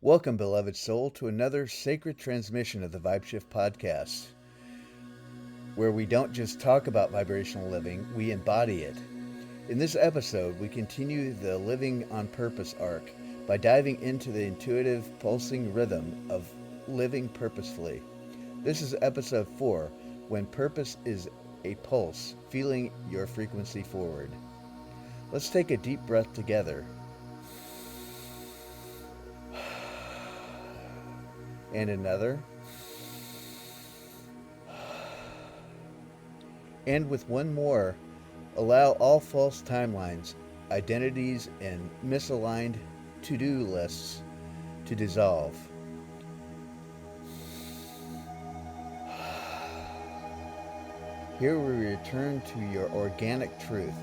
Welcome, beloved soul, to another sacred transmission of the VybeShift Podcast, where we don't just talk about vibrational living, we embody it. In this episode, we continue the Living on Purpose arc by diving into the intuitive, pulsing rhythm of living purposefully. This is episode 4, when purpose is a pulse, feeling your frequency forward. Let's take a deep breath together. And another. And with one more, allow all false timelines, identities, and misaligned to-do lists to dissolve. Here we return to your organic truth,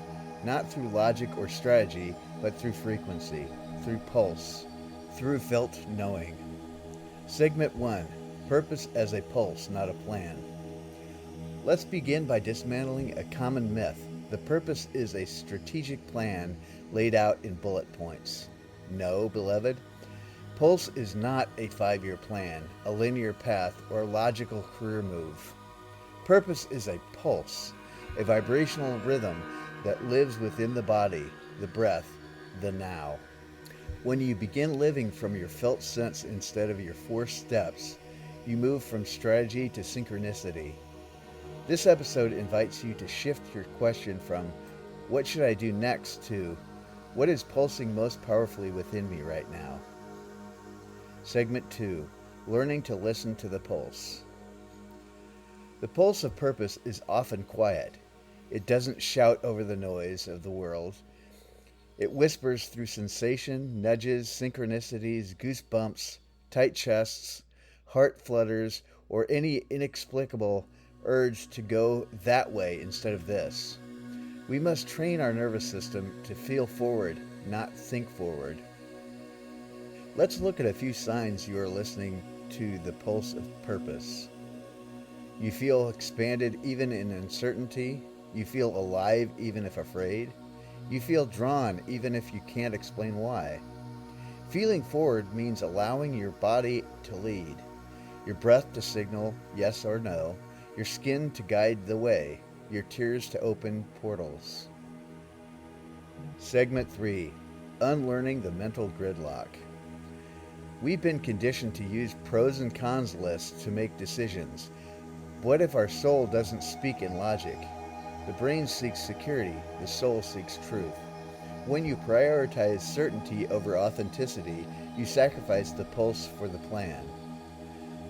not through logic or strategy, but through frequency, through pulse, through felt knowing. Segment 1. Purpose as a pulse, not a plan. Let's begin by dismantling a common myth. The purpose is a strategic plan laid out in bullet points. No, beloved. Pulse is not a 5-year plan, a linear path, or a logical career move. Purpose is a pulse, a vibrational rhythm that lives within the body, the breath, the now. When you begin living from your felt sense instead of your forced steps, you move from strategy to synchronicity. This episode invites you to shift your question from, what should I do next, to, what is pulsing most powerfully within me right now? Segment 2. Learning to listen to the pulse. The pulse of purpose is often quiet. It doesn't shout over the noise of the world. It whispers through sensation, nudges, synchronicities, goosebumps, tight chests, heart flutters, or any inexplicable urge to go that way instead of this. We must train our nervous system to feel forward, not think forward. Let's look at a few signs you are listening to the pulse of purpose. You feel expanded even in uncertainty. You feel alive even if afraid. You feel drawn even if you can't explain why. Feeling forward means allowing your body to lead, your breath to signal yes or no, your skin to guide the way, your tears to open portals. Segment 3. Unlearning the mental gridlock. We've been conditioned to use pros and cons lists to make decisions. What if our soul doesn't speak in logic? The brain seeks security, the soul seeks truth. When you prioritize certainty over authenticity, you sacrifice the pulse for the plan.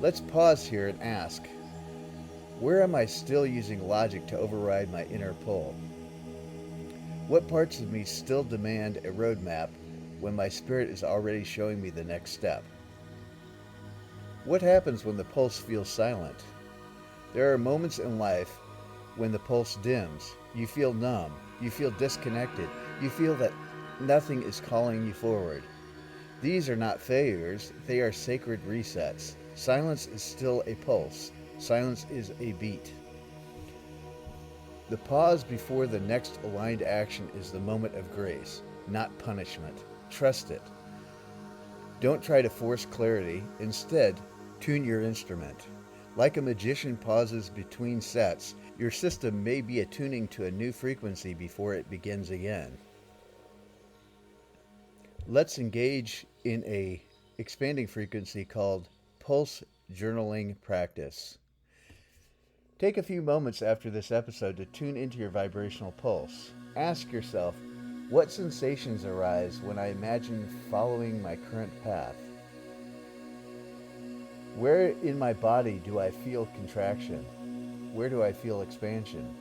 Let's pause here and ask, where am I still using logic to override my inner pull? What parts of me still demand a roadmap when my spirit is already showing me the next step? What happens when the pulse feels silent? There are moments in life when the pulse dims, you feel numb, you feel disconnected, you feel that nothing is calling you forward. These are not failures, they are sacred resets. Silence is still a pulse. Silence is a beat. The pause before the next aligned action is the moment of grace, not punishment. Trust it. Don't try to force clarity. Instead, tune your instrument. Like a magician pauses between sets, your system may be attuning to a new frequency before it begins again. Let's engage in a expanding frequency called pulse journaling practice. Take a few moments after this episode to tune into your vibrational pulse. Ask yourself, what sensations arise when I imagine following my current path? Where in my body do I feel contraction? Where do I feel expansion?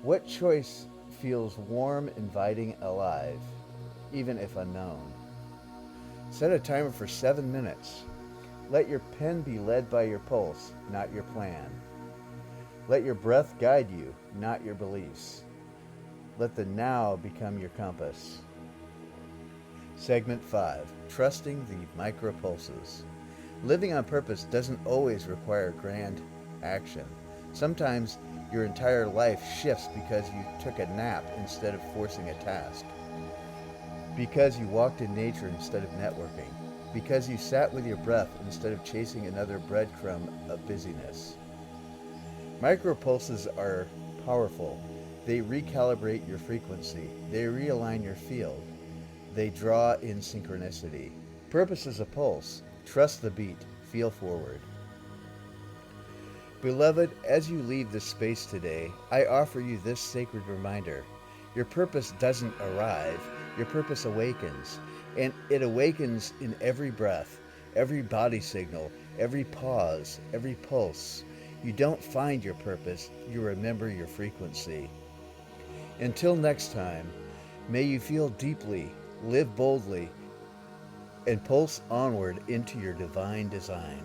What choice feels warm, inviting, alive, even if unknown? Set a timer for 7 minutes. Let your pen be led by your pulse, not your plan. Let your breath guide you, not your beliefs. Let the now become your compass. Segment 5. Trusting the micropulses. Living on purpose doesn't always require grand action. Sometimes your entire life shifts because you took a nap instead of forcing a task. because you walked in nature instead of networking, because you sat with your breath instead of chasing another breadcrumb of busyness. Micropulses are powerful. They recalibrate your frequency. They realign your field. They draw in synchronicity. Purpose is a pulse. Trust the beat. Feel forward. Beloved, as you leave this space today, I offer you this sacred reminder. Your purpose doesn't arrive. Your purpose awakens. And it awakens in every breath, every body signal, every pause, every pulse. You don't find your purpose, you remember your frequency. Until next time, may you feel deeply, live boldly, and pulse onward into your divine design.